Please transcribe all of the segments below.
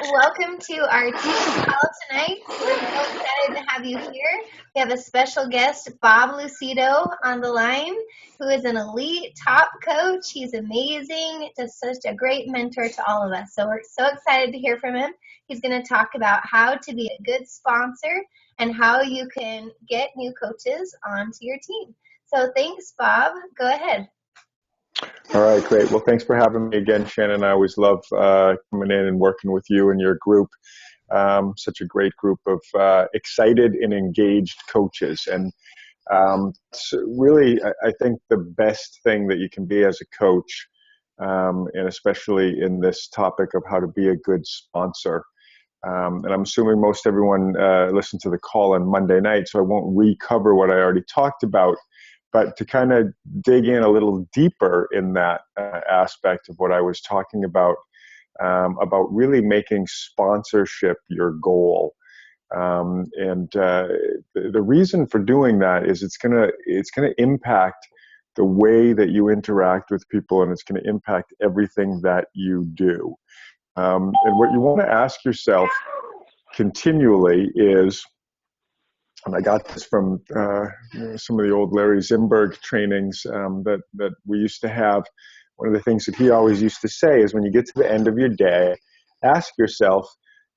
Welcome to our team call tonight. We're so excited to have you here. We have a special guest, Bob Lucido, on the line, who is an elite top coach. He's amazing, just such a great mentor to all of us. So we're so excited to hear from him. He's going to talk about how to be a good sponsor and how you can get new coaches onto your team. So thanks, Bob. Go ahead. All right, great. Well, thanks for having me again, Shannon. I always love coming in and working with you and your group. Such a great group of excited and engaged coaches. And so really, I think the best thing that you can be as a coach, and especially in this topic of how to be a good sponsor. And I'm assuming most everyone listened to the call on Monday night, so I won't recover what I already talked about. But to kind of dig in a little deeper in that aspect of what I was talking about really making sponsorship your goal. And the reason for doing that is it's gonna impact the way that you interact with people, and it's going to impact everything that you do. And what you want to ask yourself continually is, and I got this from some of the old Larry Zimberg trainings that we used to have. One of the things that he always used to say is when you get to the end of your day, ask yourself,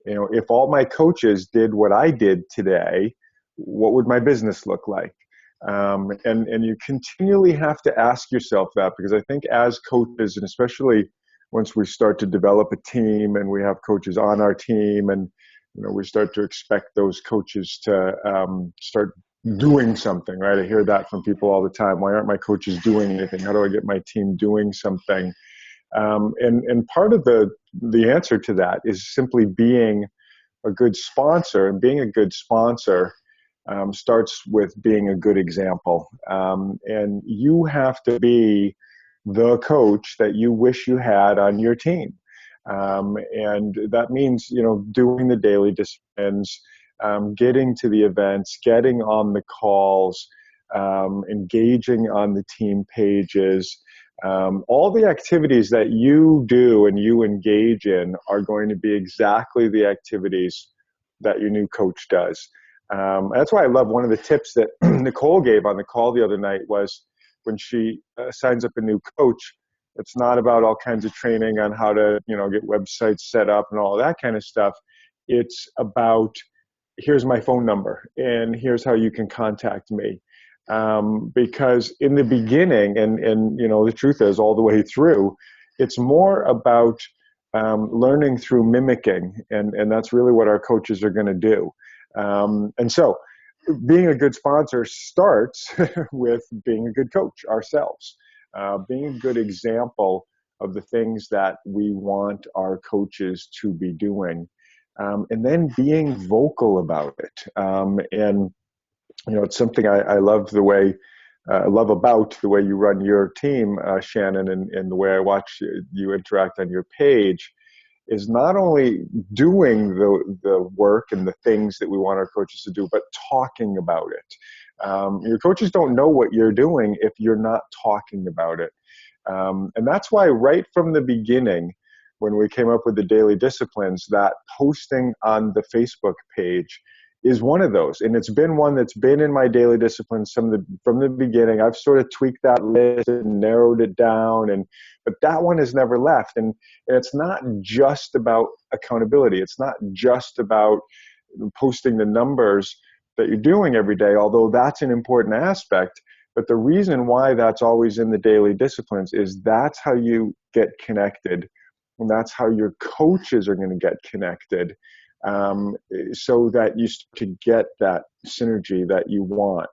if all my coaches did what I did today, what would my business look like? And you continually have to ask yourself that, because I think as coaches, and especially once we start to develop a team and we have coaches on our team, and we start to expect those coaches to start doing something, right? I hear that from people all the time. Why aren't my coaches doing anything? How do I get my team doing something? And part of the answer to that is simply being a good sponsor. And being a good sponsor starts with being a good example. And you have to be the coach that you wish you had on your team. And that means, doing the daily disciplines, getting to the events, getting on the calls, engaging on the team pages. All the activities that you do and you engage in are going to be exactly the activities that your new coach does. That's why I love one of the tips that Nicole gave on the call the other night was when she signs up a new coach, it's not about all kinds of training on how to, get websites set up and all that kind of stuff. It's about, here's my phone number and here's how you can contact me. Because in the beginning, and the truth is all the way through, it's more about learning through mimicking. And that's really what our coaches are going to do. And so being a good sponsor starts with being a good coach ourselves. Being a good example of the things that we want our coaches to be doing, and then being vocal about it. And it's something I love the way I love about the way you run your team, Shannon, and the way I watch you interact on your page is not only doing the work and the things that we want our coaches to do, but talking about it. Your coaches don't know what you're doing if you're not talking about it. And that's why right from the beginning, when we came up with the daily disciplines, that posting on the Facebook page is one of those. And it's been one that's been in my daily disciplines from the beginning. I've sort of tweaked that list and narrowed it down, but that one has never left. And it's not just about accountability. It's not just about posting the numbers that you're doing every day, although that's an important aspect. But the reason why that's always in the daily disciplines is that's how you get connected. And that's how your coaches are going to get connected. So that you start to get that synergy that you want.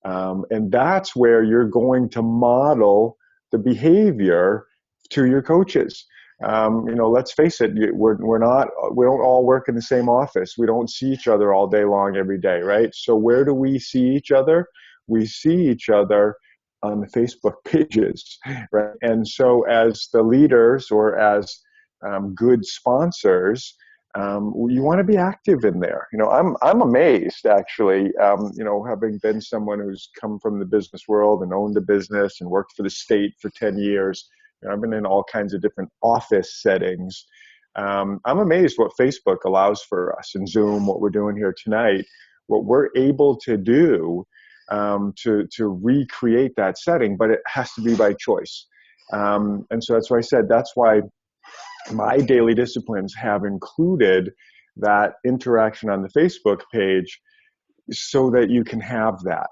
And that's where you're going to model the behavior to your coaches. Let's face it, we don't all work in the same office. We don't see each other all day long every day, right? So where do we see each other? We see each other on the Facebook pages, right? And so as the leaders or as good sponsors, you want to be active in there. I'm amazed actually, having been someone who's come from the business world and owned a business and worked for the state for 10 years. I've been in all kinds of different office settings. I'm amazed what Facebook allows for us, and Zoom, what we're doing here tonight, what we're able to do to recreate that setting, but it has to be by choice. And so that's why I said that's why my daily disciplines have included that interaction on the Facebook page so that you can have that.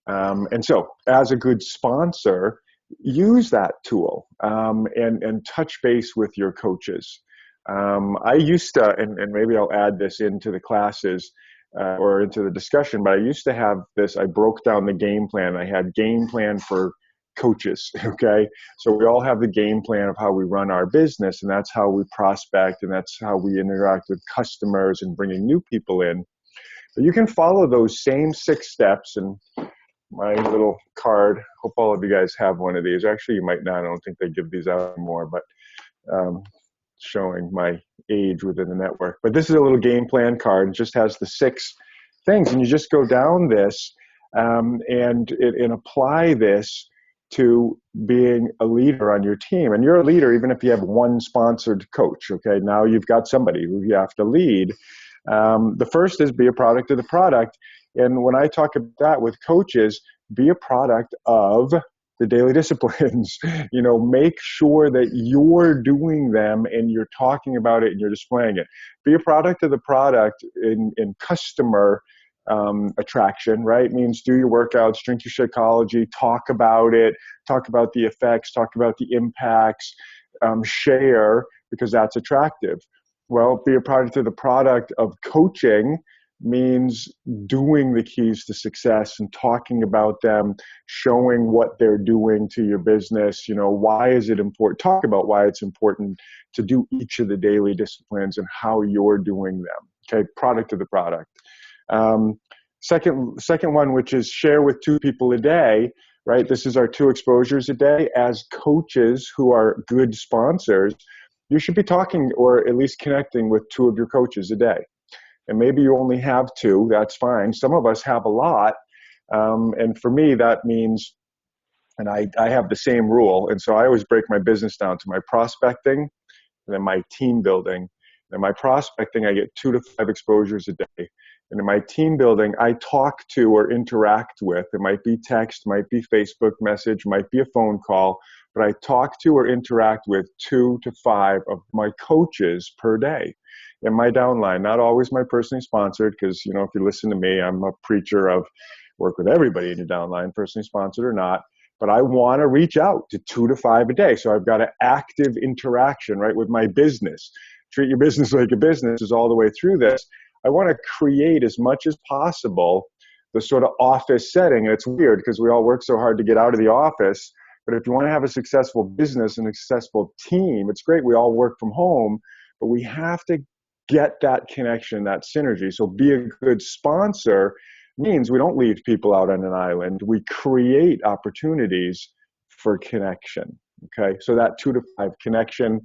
And so as a good sponsor, use that tool and touch base with your coaches. I used to, and maybe I'll add this into the classes or into the discussion, but I used to have this, I broke down the game plan. I had game plan for coaches, okay? So we all have the game plan of how we run our business, and that's how we prospect, and that's how we interact with customers and bringing new people in. But you can follow those same 6 steps, and my little card, hope all of you guys have one of these. Actually, you might not. I don't think they give these out anymore, but showing my age within the network. But this is a little game plan card. It just has the 6 things, and you just go down this and apply this to being a leader on your team. And you're a leader even if you have one sponsored coach, okay? Now you've got somebody who you have to lead. The first is be a product of the product. And when I talk about that with coaches, be a product of the daily disciplines. Make sure that you're doing them and you're talking about it and you're displaying it. Be a product of the product in customer attraction, right? It means do your workouts, drink your Shakeology, talk about it, talk about the effects, talk about the impacts, share, because that's attractive. Well, be a product of the product of coaching means doing the keys to success and talking about them, showing what they're doing to your business. Why is it important? Talk about why it's important to do each of the daily disciplines and how you're doing them. Okay, product of the product. Second one, which is share with 2 people a day, right? This is our 2 exposures a day. As coaches who are good sponsors, you should be talking or at least connecting with 2 of your coaches a day. And maybe you only have 2, that's fine. Some of us have a lot. And for me, that means, and I have the same rule. And so I always break my business down to my prospecting and then my team building. And my prospecting, I get 2 to 5 exposures a day. And in my team building, I talk to or interact with, it might be text, might be Facebook message, might be a phone call, but I talk to or interact with 2 to 5 of my coaches per day. In my downline, not always my personally sponsored, because, if you listen to me, I'm a preacher of work with everybody in your downline, personally sponsored or not. But I want to reach out to 2 to 5 a day. So I've got an active interaction, right, with my business. Treat your business like a business is all the way through this. I want to create as much as possible the sort of office setting. And it's weird because we all work so hard to get out of the office. But if you want to have a successful business and a successful team, it's great. We all work from home, but we have to get that connection, that synergy. So be a good sponsor means we don't leave people out on an island. We create opportunities for connection. Okay, so that 2 to 5 connection.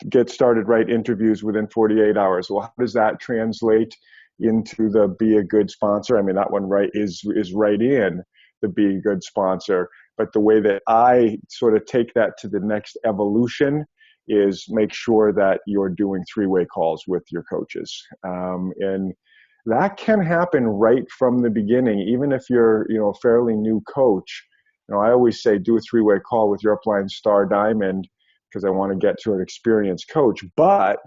Get started, right? Interviews within 48 hours. Well, how does that translate into the be a good sponsor? I mean, that one is right in the be a good sponsor. But the way that I sort of take that to the next evolution is make sure that you're doing 3-way calls with your coaches. And that can happen right from the beginning, even if you're, a fairly new coach. I always say do a 3-way call with your upline star diamond because I want to get to an experienced coach. But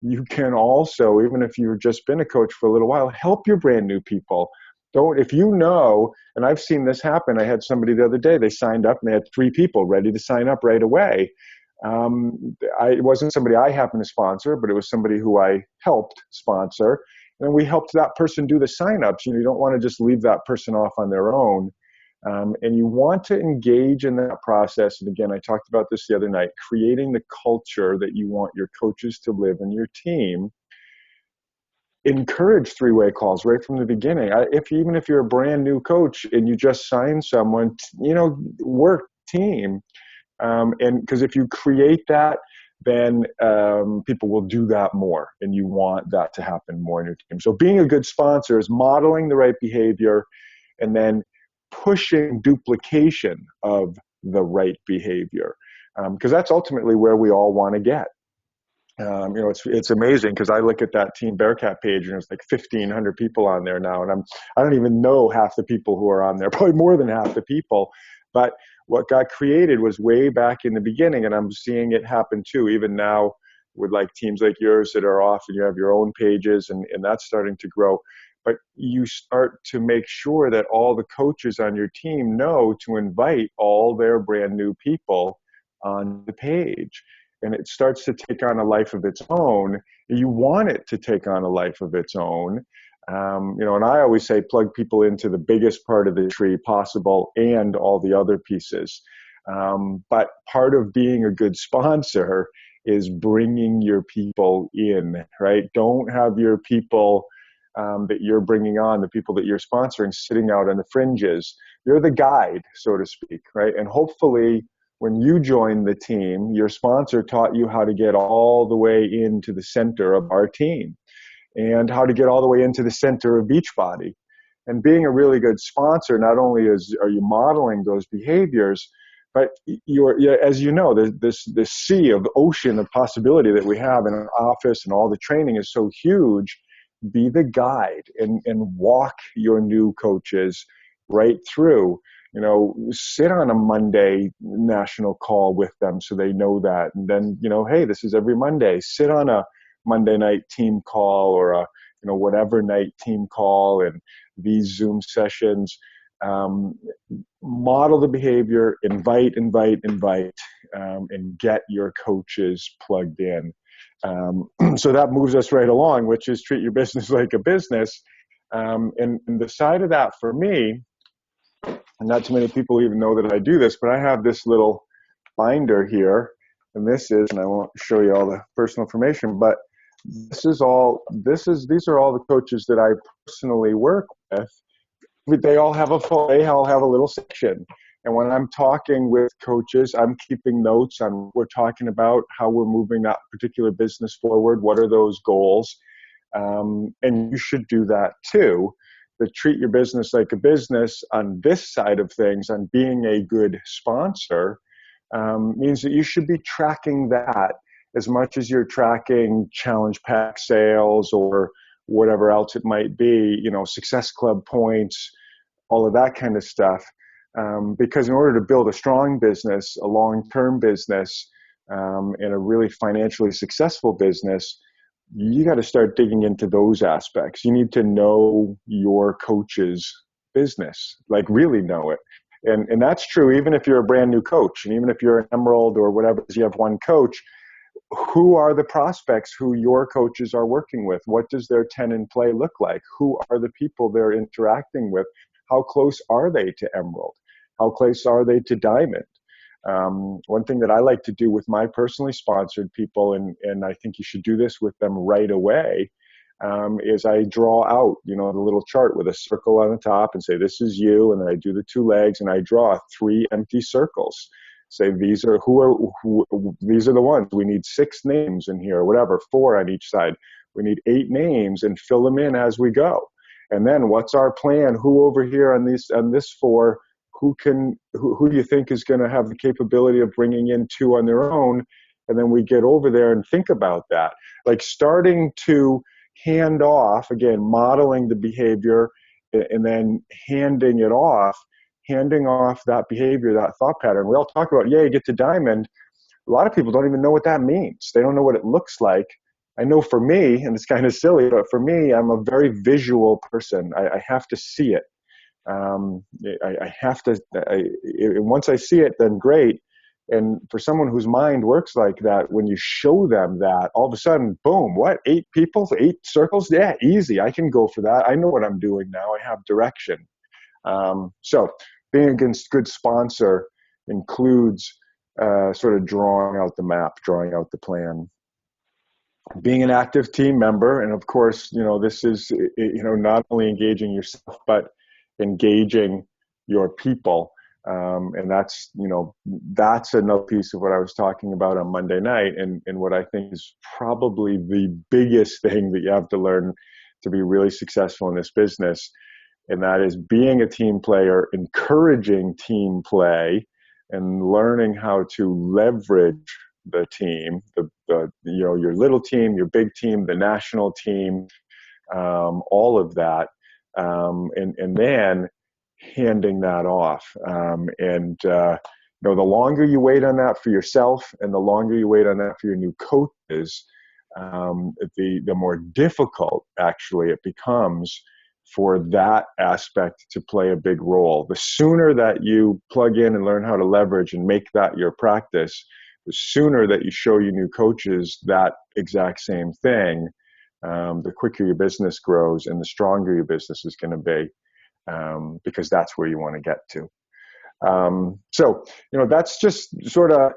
you can also, even if you've just been a coach for a little while, help your brand new people. If you know, and I've seen this happen. I had somebody the other day, they signed up and they had 3 people ready to sign up right away. It wasn't somebody I happened to sponsor, but it was somebody who I helped sponsor. And we helped that person do the signups. You don't want to just leave that person off on their own. And you want to engage in that process. And again, I talked about this the other night, creating the culture that you want your coaches to live in your team. Encourage 3-way calls right from the beginning. Even if you're a brand new coach and you just sign someone, work team. And because if you create that, then people will do that more, and you want that to happen more in your team. So being a good sponsor is modeling the right behavior and then pushing duplication of the right behavior. because that's ultimately where we all want to get. It's amazing because I look at that Team Bearcat page and there's like 1,500 people on there now, and I don't even know half the people who are on there, probably more than half the people. But what got created was way back in the beginning, and I'm seeing it happen too, even now with like teams like yours that are off and you have your own pages, and that's starting to grow. But you start to make sure that all the coaches on your team know to invite all their brand new people on the page, and it starts to take on a life of its own. You want it to take on a life of its own. And I always say plug people into the biggest part of the tree possible and all the other pieces. But part of being a good sponsor is bringing your people in, right? Don't have your people that you're bringing on, the people that you're sponsoring, sitting out on the fringes. You're the guide, so to speak, right? And hopefully when you joined the team, your sponsor taught you how to get all the way into the center of our team and how to get all the way into the center of Beachbody. And being a really good sponsor, not only are you modeling those behaviors, but as you know, this sea of ocean of possibility that we have in our office and all the training is so huge. Be the guide and walk your new coaches right through. Sit on a Monday national call with them so they know that. And then, hey, this is every Monday. Sit on a Monday night team call or a, whatever night team call and these Zoom sessions. Model the behavior, invite, and get your coaches plugged in. So that moves us right along, which is treat your business like a business. And the side of that for me, and not too many people even know that I do this, but I have this little binder here, and I won't show you all the personal information, but these are all the coaches that I personally work with. They all have a little section. And when I'm talking with coaches, I'm keeping notes on what we're talking about, how we're moving that particular business forward, what are those goals. And you should do that too. But treat your business like a business on this side of things, on being a good sponsor, means that you should be tracking that as much as you're tracking challenge pack sales or whatever else it might be, Success Club points, all of that kind of stuff. Because in order to build a strong business, a long-term business, and a really financially successful business, you got to start digging into those aspects. You need to know your coach's business, like really know it. And that's true even if you're a brand new coach, and even if you're an Emerald or whatever, you have one coach. Who are the prospects who your coaches are working with? What does their 10 in play look like? Who are the people they're interacting with? How close are they to Emerald? How close are they to Diamond? One thing that I like to do with my personally sponsored people, and I think you should do this with them right away, is I draw out, the little chart with a circle on the top and say, this is you. And then I do the 2 legs and I draw 3 empty circles. Say, these are these are the ones. We need 6 names in here, whatever, 4 on each side. We need 8 names and fill them in as we go. And then what's our plan? Who over here on this 4, who do you think is going to have the capability of bringing in 2 on their own? And then we get over there and think about that. Like starting to hand off, again, modeling the behavior and then handing off that behavior, that thought pattern. We all talk about, you get to Diamond. A lot of people don't even know what that means. They don't know what it looks like. I know for me, and it's kind of silly, but for me, I'm a very visual person. I have to see it. I have to, once I see it, then great. And for someone whose mind works like that, when you show them that, all of a sudden, boom, what, 8 people, 8 circles? Yeah, easy. I can go for that. I know what I'm doing now. I have direction. So being a good sponsor includes sort of drawing out the map, drawing out the plan. Being an active team member, and of course, this is, not only engaging yourself, but engaging your people. And that's another piece of what I was talking about on Monday night, and what I think is probably the biggest thing that you have to learn to be really successful in this business. And that is being a team player, encouraging team play, and learning how to leverage the team, your little team, your big team, the national team, all of that, and then handing that off. The longer you wait on that for yourself, and the longer you wait on that for your new coaches, the more difficult actually it becomes for that aspect to play a big role. The sooner that you plug in and learn how to leverage and make that your practice, the sooner that you show your new coaches that exact same thing, the quicker your business grows and the stronger your business is going to be, because that's where you want to get to. So, that's just sort of,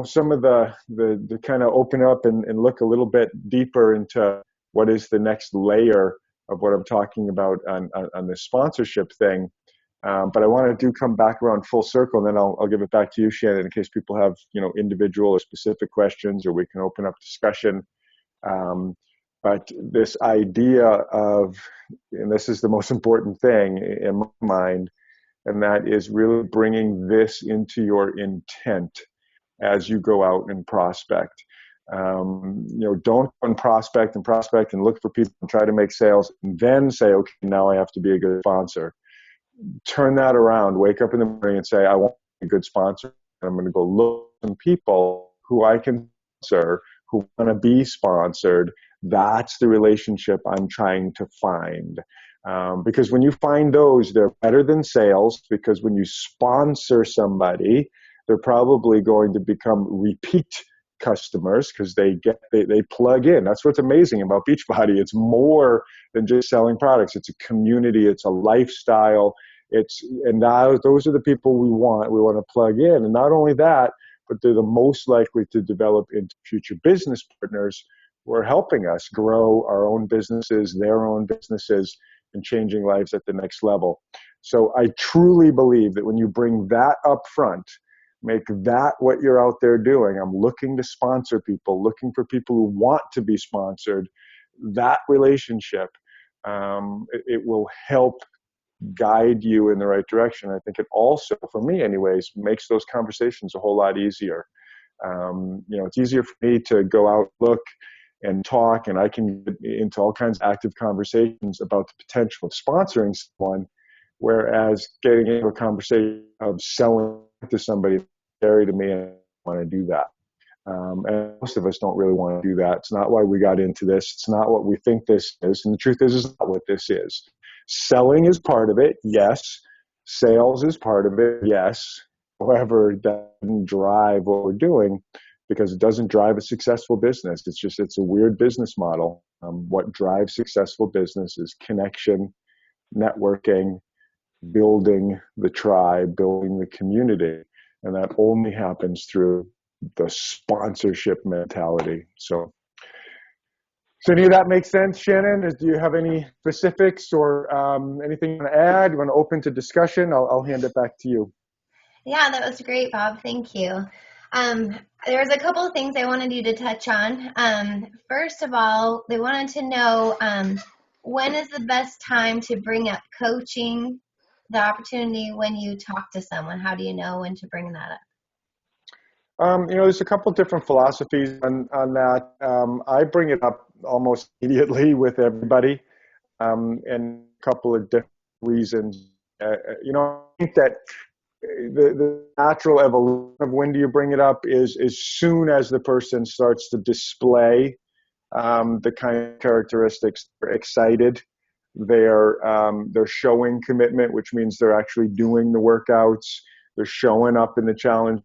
some of the kind of open up and look a little bit deeper into what is the next layer of what I'm talking about on this sponsorship thing. But I want to come back around full circle, and then I'll give it back to you, Shannon, in case people have, individual or specific questions, or we can open up discussion. But this idea of, and this is the most important thing in my mind, and that is really bringing this into your intent as you go out and prospect. Don't go and prospect and look for people and try to make sales and then say, okay, now I have to be a good sponsor. Turn that around. Wake up in the morning and say, I want to be a good sponsor. And I'm going to go look at some people who I can sponsor, who want to be sponsored. That's the relationship I'm trying to find. Because when you find those, they're better than sales, because when you sponsor somebody, they're probably going to become repeat customers because they plug in. That's what's amazing about Beachbody. It's more than just selling products. It's a community. It's a lifestyle. Those are the people we want. We want to plug in. And not only that, but they're the most likely to develop into future business partners who are helping us grow our own businesses, their own businesses, and changing lives at the next level. So I truly believe that when you bring that up front, make that what you're out there doing. I'm looking to sponsor people, looking for people who want to be sponsored. That relationship, it will help guide you in the right direction. I think it also, for me anyways, makes those conversations a whole lot easier. It's easier for me to go out, look, and talk, and I can get into all kinds of active conversations about the potential of sponsoring someone, whereas getting into a conversation of selling to somebody scary to me, and I don't want to do that. And most of us don't really want to do that. It's not why we got into this. It's not what we think this is. And the truth is not what this is. Selling is part of it, yes. Sales is part of it, yes. However, that doesn't drive what we're doing, because it doesn't drive a successful business. It's a weird business model. What drives successful business is connection, networking, building the tribe, building the community. And that only happens through the sponsorship mentality. So any of that makes sense, Shannon? Do you have any specifics or anything you want to add? You want to open to discussion? I'll hand it back to you. Yeah, that was great, Bob. Thank you. There was a couple of things I wanted you to touch on. First of all, they wanted to know when is the best time to bring up coaching, the opportunity when you talk to someone. How do you know when to bring that up? There's a couple of different philosophies on that. I bring it up almost immediately with everybody, and a couple of different reasons. I think that the natural evolution of when do you bring it up is as soon as the person starts to display the kind of characteristics. They're excited, they're showing commitment, which means they're actually doing the workouts, they're showing up in the challenge.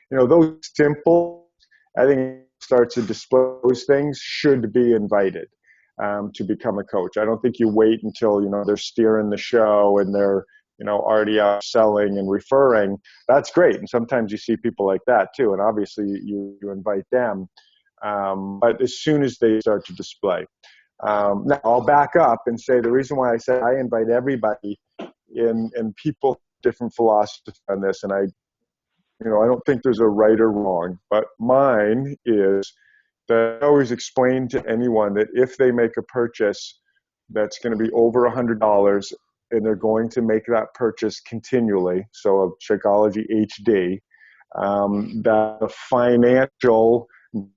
Those simple, I think, starts to display those things, should be invited to become a coach. I don't think you wait until they're steering the show and they're already out selling and referring. That's great, and sometimes you see people like that too, and obviously you invite them. But as soon as they start to display, now I'll back up and say the reason why I say I invite everybody and people different philosophies on this, and I don't think there's a right or wrong, but mine is that I always explain to anyone that if they make a purchase that's going to be over $100 and they're going to make that purchase continually, so a Shakeology HD, that the financial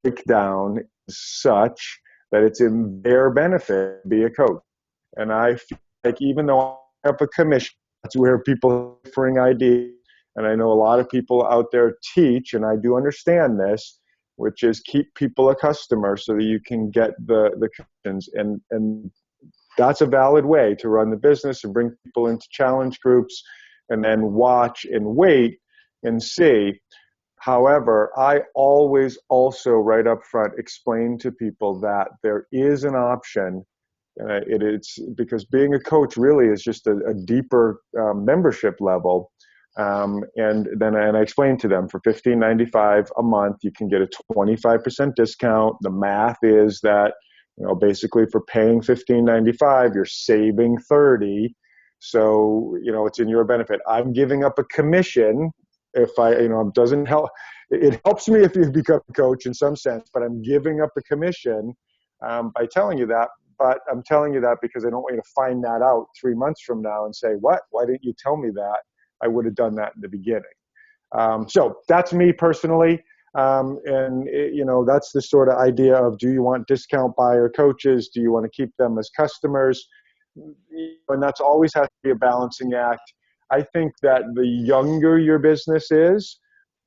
breakdown is such that it's in their benefit to be a coach. And I feel like even though I have a commission, that's where people have differing ideas. And I know a lot of people out there teach, and I do understand this, which is keep people a customer so that you can get the commissions. And that's a valid way to run the business and bring people into challenge groups and then watch and wait and see. However, I always also right up front explain to people that there is an option. It's because being a coach really is just a deeper membership level. And I explained to them for $15.95 a month, you can get a 25% discount. The math is that, basically for paying $15.95, you're saving $30. So, it's in your benefit. I'm giving up a commission if it doesn't help. It helps me if you become a coach in some sense, but I'm giving up a commission by telling you that. But I'm telling you that because I don't want you to find that out 3 months from now and say, what? Why didn't you tell me that? I would have done that in the beginning. So that's me personally. That's the sort of idea of, do you want discount buyer coaches? Do you want to keep them as customers? And that's always has to be a balancing act. I think that the younger your business is,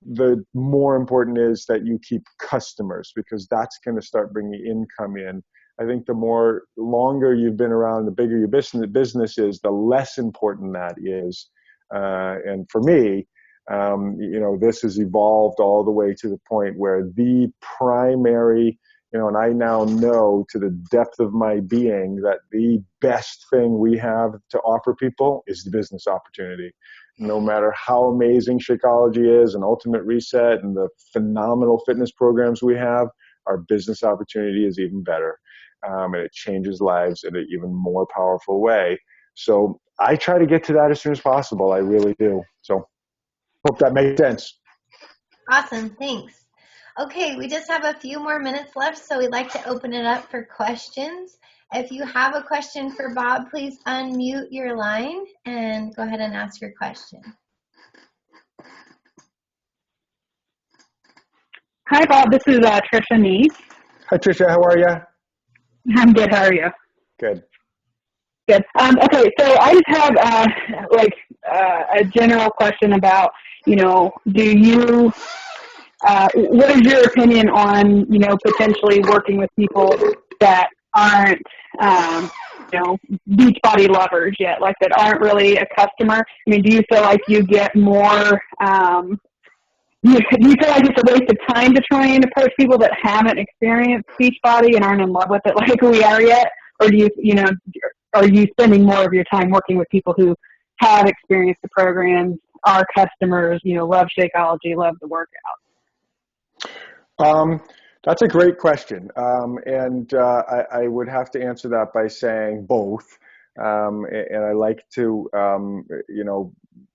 the more important is that you keep customers, because that's going to start bringing income in. I think the longer you've been around, the bigger your business is, the less important that is. And for me, this has evolved all the way to the point where the primary, and I now know to the depth of my being that the best thing we have to offer people is the business opportunity. No matter how amazing Shakeology is and Ultimate Reset and the phenomenal fitness programs we have, our business opportunity is even better. And it changes lives in an even more powerful way. So I try to get to that as soon as possible. I really do. So hope that makes sense. Awesome. Thanks. Okay, we just have a few more minutes left, so we'd like to open it up for questions. If you have a question for Bob, please unmute your line and go ahead and ask your question. Hi, Bob. This is Trisha Nee. Hi, Trisha. How are you? I'm good. How are you? Good. Good. Okay, so I just have a general question about, do you, what is your opinion on, potentially working with people that aren't, Beachbody lovers yet, like that aren't really a customer? I mean, do you feel like you get more, do you feel like it's a waste of time to try and approach people that haven't experienced Beachbody and aren't in love with it like we are yet? Or do you, are you spending more of your time working with people who have experienced the programs, are customers, love Shakeology, love the workout? That's a great question. I would have to answer that by saying both. And I like to,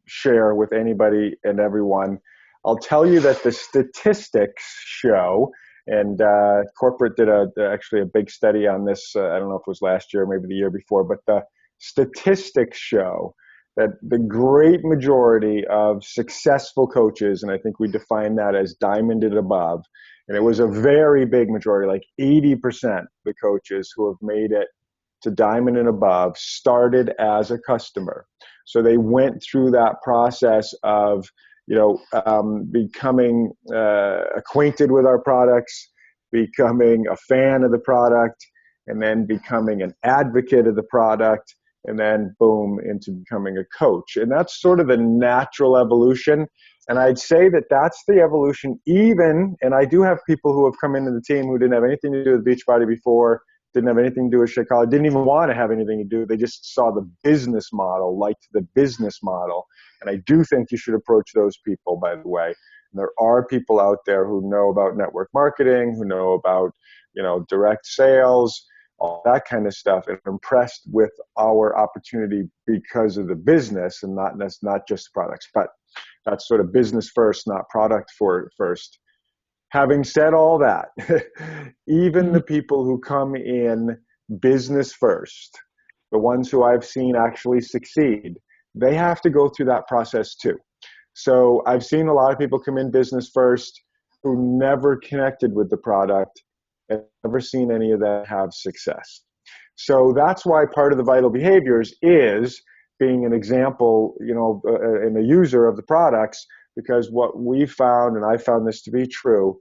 share with anybody and everyone. I'll tell you that the statistics show, and corporate did actually a big study on this. I don't know if it was last year, maybe the year before, but the statistics show that the great majority of successful coaches, and I think we define that as diamond and above, and it was a very big majority, like 80% of the coaches who have made it to diamond and above started as a customer. So they went through that process of becoming acquainted with our products, becoming a fan of the product, and then becoming an advocate of the product, and then boom, into becoming a coach. And that's sort of the natural evolution. And I'd say that that's the evolution and I do have people who have come into the team who didn't have anything to do with Beachbody before, didn't have anything to do with Shakeology, didn't even want to have anything to do. They just saw the business model, liked the business model. And I do think you should approach those people, by the way. And there are people out there who know about network marketing, who know about, direct sales, all that kind of stuff, and are impressed with our opportunity because of the business and not just products. But that's sort of business first, not product first. Having said all that, even the people who come in business first, the ones who I've seen actually succeed, they have to go through that process too. So I've seen a lot of people come in business first who never connected with the product and never seen any of that have success. So that's why part of the vital behaviors is being an example, and a user of the products, because what we found, and I found this to be true,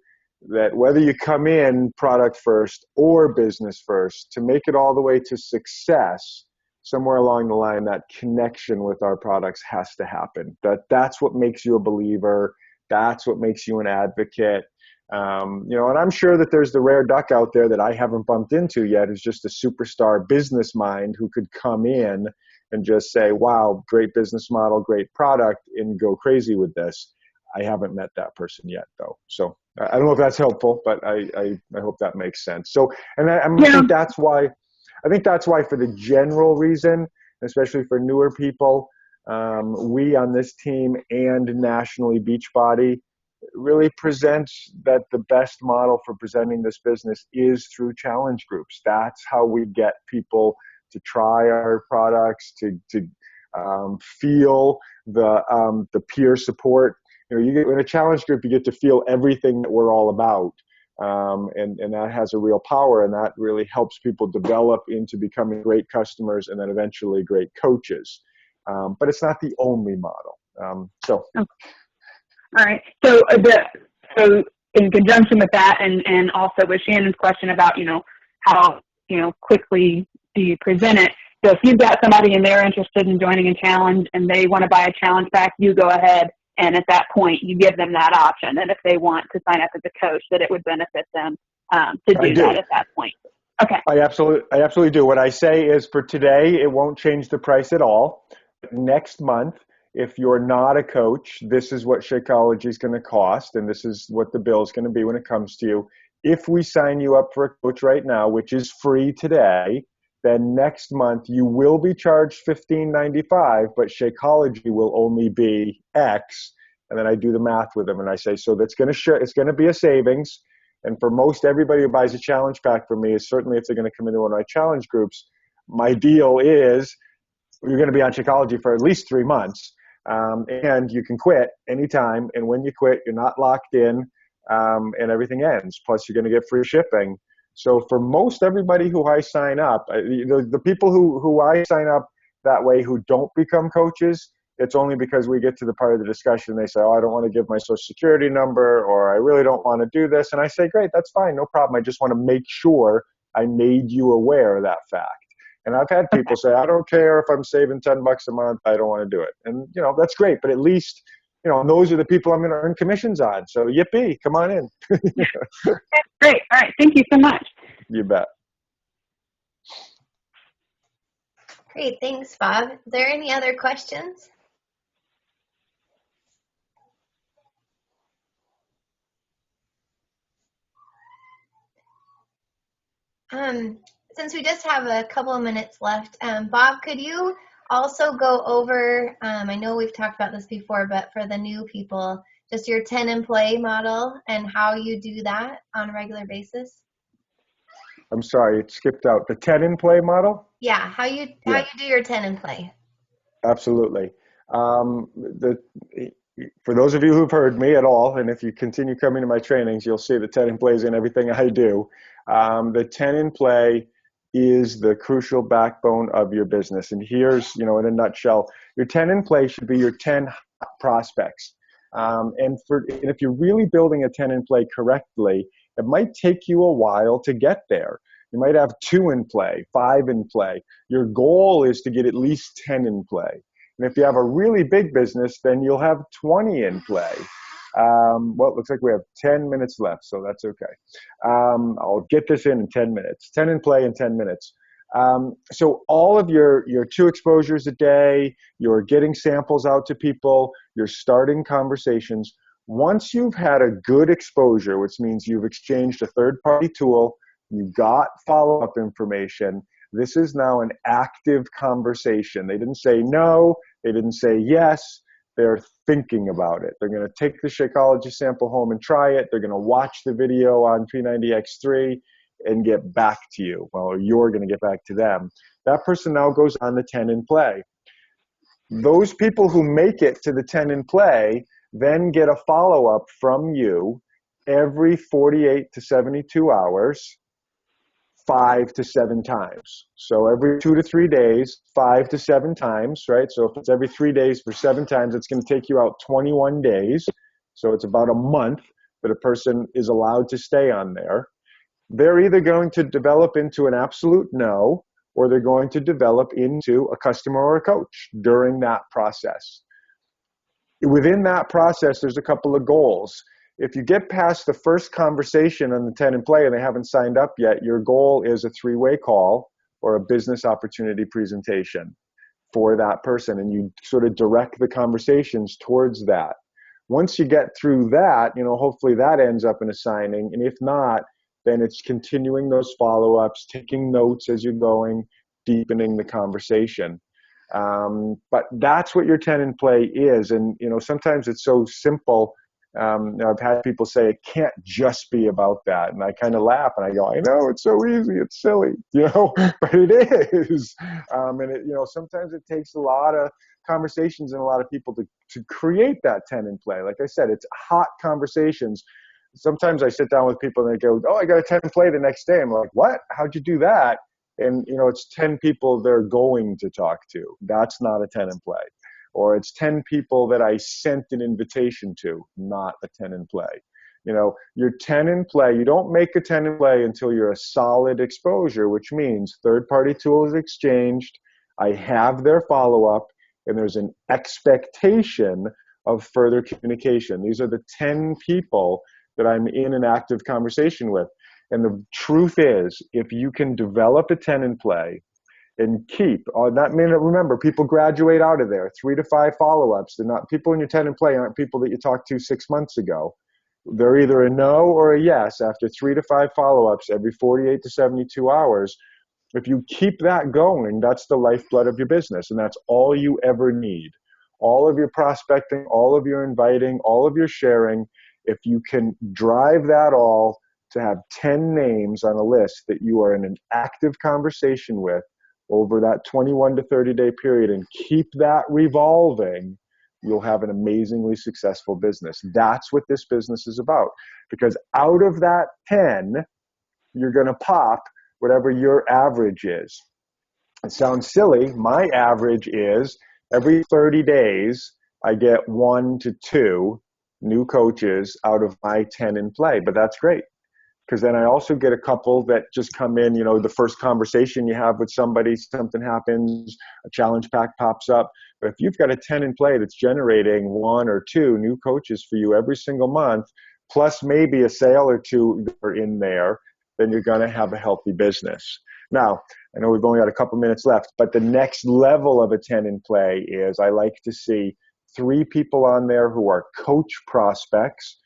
that whether you come in product first or business first, to make it all the way to success, somewhere along the line, that connection with our products has to happen. That's what makes you a believer. That's what makes you an advocate. And I'm sure that there's the rare duck out there that I haven't bumped into yet, who's just a superstar business mind who could come in and just say, wow, great business model, great product, and go crazy with this. I haven't met that person yet, though. So I don't know if that's helpful, but I hope that makes sense. So, and I think that's why for the general reason, especially for newer people, we on this team and nationally Beachbody really presents that the best model for presenting this business is through challenge groups. That's how we get people to try our products, to feel the peer support. You get in a challenge group, you get to feel everything that we're all about. And that has a real power, and that really helps people develop into becoming great customers and then eventually great coaches. But it's not the only model. All right. So in conjunction with that, and also with Shannon's question about, how, quickly do you present it? So if you've got somebody and they're interested in joining a challenge and they want to buy a challenge pack, you go ahead and at that point you give them that option. And if they want to sign up as a coach, that it would benefit them to do that at that point. Okay. I absolutely do. What I say is, for today, it won't change the price at all. Next month, if you're not a coach, this is what Shakeology is going to cost, and this is what the bill is going to be when it comes to you. If we sign you up for a coach right now, which is free today, then next month you will be charged $15.95, but Shakeology will only be X. And then I do the math with them, and I say, so that's it's going to be a savings. And for most everybody who buys a challenge pack from me, is certainly if they're going to come into one of my challenge groups, my deal is you're going to be on Shakeology for at least 3 months. And you can quit anytime. And when you quit, you're not locked in, and everything ends. Plus, you're going to get free shipping. So for most everybody who I sign up, the people who I sign up that way who don't become coaches, it's only because we get to the part of the discussion. They say, oh, I don't want to give my social security number, or I really don't want to do this. And I say, great, that's fine. No problem. I just want to make sure I made you aware of that fact. And I've had people say, I don't care if I'm saving $10 a month, I don't want to do it. And, that's great. But at least, those are the people I'm going to earn commissions on. So yippee, come on in. That's great. All right. Thank you so much. You bet. Great. Thanks, Bob. Are there any other questions? Since we just have a couple of minutes left, Bob, could you also go over, I know we've talked about this before, but for the new people, just your 10 in play model and how you do that on a regular basis? I'm sorry, it skipped out. The 10 in play model? Yeah, how you do your 10 in play. Absolutely. For those of you who've heard me at all, and if you continue coming to my trainings, you'll see the 10 in plays in everything I do. The 10 in play is the crucial backbone of your business. And here's, in a nutshell, your 10 in play should be your 10 prospects. And if you're really building a 10 in play correctly, it might take you a while to get there. You might have 2 in play, 5 in play. Your goal is to get at least 10 in play. And if you have a really big business, then you'll have 20 in play. Well, it looks like we have 10 minutes left, so that's okay. I'll get this in 10 minutes. 10 in play in 10 minutes. So all of your 2 exposures a day, you're getting samples out to people, you're starting conversations. Once you've had a good exposure, which means you've exchanged a third-party tool, you got follow-up information, this is now an active conversation. They didn't say no, they didn't say yes, they're thinking about it. They're going to take the Shakeology sample home and try it. They're going to watch the video on P90X3 and get back to you. Well, you're going to get back to them. That person now goes on the 10 in play. Those people who make it to the 10 in play then get a follow-up from you every 48 to 72 hours, 5 to 7 times. So every 2 to 3 days, 5 to 7 times, right? So if it's every 3 days for 7 times, it's going to take you out 21 days. So it's about a month that a person is allowed to stay on there. They're either going to develop into an absolute no, or they're going to develop into a customer or a coach during that process. Within that process, there's a couple of goals. If you get past the first conversation on the 10 in play and they haven't signed up yet, your goal is a 3-way call or a business opportunity presentation for that person, and you sort of direct the conversations towards that. Once you get through that, hopefully that ends up in a signing, and if not, then it's continuing those follow-ups, taking notes as you're going, deepening the conversation. But that's what your 10 in play is. And, sometimes it's so simple. I've had people say it can't just be about that. And I kind of laugh and I go, I know, it's so easy. It's silly, but it is. And sometimes it takes a lot of conversations and a lot of people to create that 10 in play. Like I said, it's hot conversations. Sometimes I sit down with people and they go, oh, I got a 10 in play the next day. I'm like, what? How'd you do that? And, it's 10 people they're going to talk to. That's not a 10 in play. Or it's 10 people that I sent an invitation to, not a 10 in play. Your 10 in play, you don't make a 10 in play until you're a solid exposure, which means third-party tool is exchanged, I have their follow-up, and there's an expectation of further communication. These are the 10 people that I'm in an active conversation with. And the truth is, if you can develop a 10 in play and keep, that minute, remember, people graduate out of there, 3 to 5 follow-ups. They're not, people in your 10 in play aren't people that you talked to 6 months ago. They're either a no or a yes after 3 to 5 follow-ups every 48 to 72 hours. If you keep that going, that's the lifeblood of your business, and that's all you ever need. All of your prospecting, all of your inviting, all of your sharing, if you can drive that all to have 10 names on a list that you are in an active conversation with over that 21 to 30-day period and keep that revolving, you'll have an amazingly successful business. That's what this business is about. Because out of that 10, you're going to pop whatever your average is. It sounds silly. My average is every 30 days, I get 1 to 2 new coaches out of my 10 in play. But that's great, because then I also get a couple that just come in, the first conversation you have with somebody, something happens, a challenge pack pops up. But if you've got a 10 in play that's generating 1 or 2 new coaches for you every single month, plus maybe a sale or 2 that are in there, then you're going to have a healthy business. Now, I know we've only got a couple minutes left, but the next level of a 10 in play is I like to see 3 people on there who are coach prospects,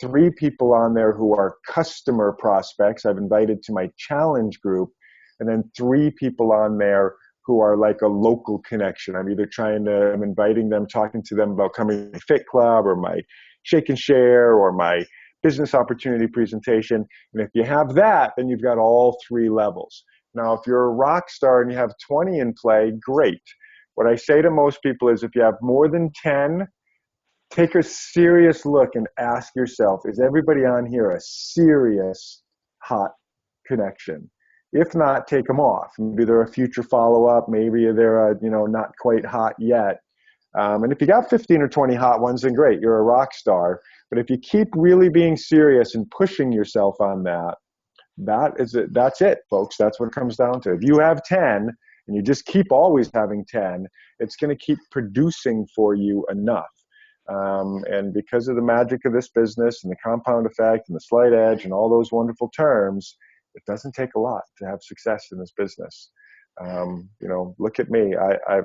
3 people on there who are customer prospects I've invited to my challenge group, and then 3 people on there who are like a local connection. I'm inviting them, talking to them about coming to my Fit Club or my Shake and Share or my business opportunity presentation. And if you have that, then you've got all 3 levels. Now, if you're a rock star and you have 20 in play, great. What I say to most people is if you have more than 10, take a serious look and ask yourself, is everybody on here a serious hot connection? If not, take them off. Maybe they're a future follow-up. Maybe they're not quite hot yet. And if you got 15 or 20 hot ones, then great, you're a rock star. But if you keep really being serious and pushing yourself on that, that's it, folks. That's what it comes down to. If you have 10 and you just keep always having 10, it's going to keep producing for you enough. And because of the magic of this business and the compound effect and the slight edge and all those wonderful terms, it doesn't take a lot to have success in this business. Look at me. I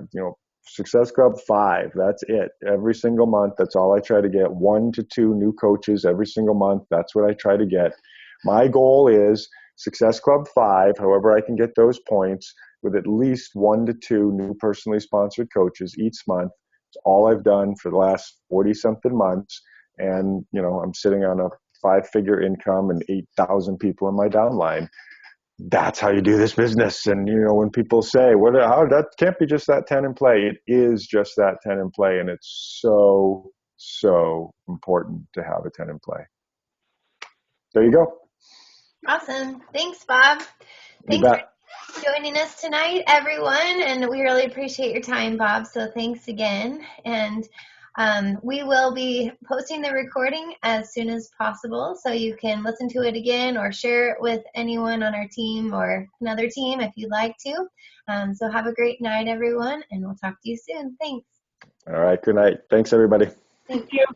Success Club 5, that's it. Every single month, that's all I try to get. 1 to 2 new coaches every single month. That's what I try to get. My goal is Success Club 5, however I can get those points, with at least 1 to 2 new personally sponsored coaches each month. It's all I've done for the last 40-something months. And, I'm sitting on a 5-figure income and 8,000 people in my downline. that's how you do this business. And, when people say, how that can't be just that 10 in play, it is just that 10 in play. And it's so, so important to have a 10 in play. There you go. Awesome. Thanks, Bob. You Thanks bet. for joining us tonight, everyone. And we really appreciate your time, Bob. So thanks again. And we will be posting the recording as soon as possible, so you can listen to it again or share it with anyone on our team or another team if you'd like to. So have a great night, everyone, and we'll talk to you soon. Thanks. All right. Good night. Thanks, everybody. Thanks. Thank you.